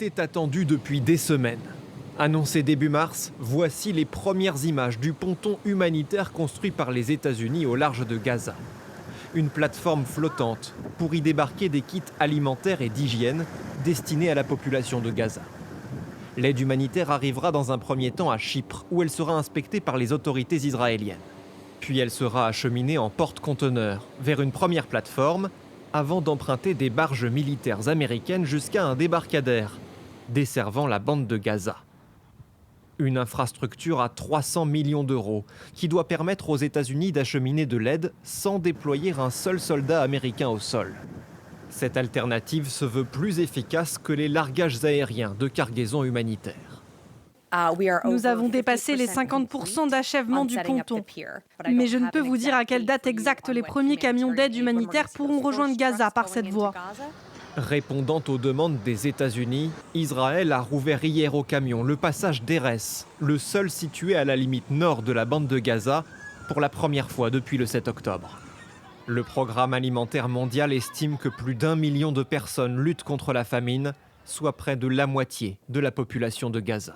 était attendu depuis des semaines. Annoncé début mars, voici les premières images du ponton humanitaire construit par les États-Unis au large de Gaza. Une plateforme flottante pour y débarquer des kits alimentaires et d'hygiène destinés à la population de Gaza. L'aide humanitaire arrivera dans un premier temps à Chypre, où elle sera inspectée par les autorités israéliennes. Puis elle sera acheminée en porte-conteneurs vers une première plateforme, avant d'emprunter des barges militaires américaines jusqu'à un débarcadère, desservant la bande de Gaza. Une infrastructure à 300 millions d'euros qui doit permettre aux États-Unis d'acheminer de l'aide sans déployer un seul soldat américain au sol. Cette alternative se veut plus efficace que les largages aériens de cargaisons humanitaires. Nous avons dépassé les 50% d'achèvement du ponton. Mais je ne peux vous dire à quelle date exacte les premiers camions d'aide humanitaire pourront rejoindre Gaza par cette voie. Répondant aux demandes des États-Unis, Israël a rouvert hier au camion le passage d'Erez, le seul situé à la limite nord de la bande de Gaza, pour la première fois depuis le 7 octobre. Le Programme alimentaire mondial estime que plus d'1 million de personnes luttent contre la famine, soit près de la moitié de la population de Gaza.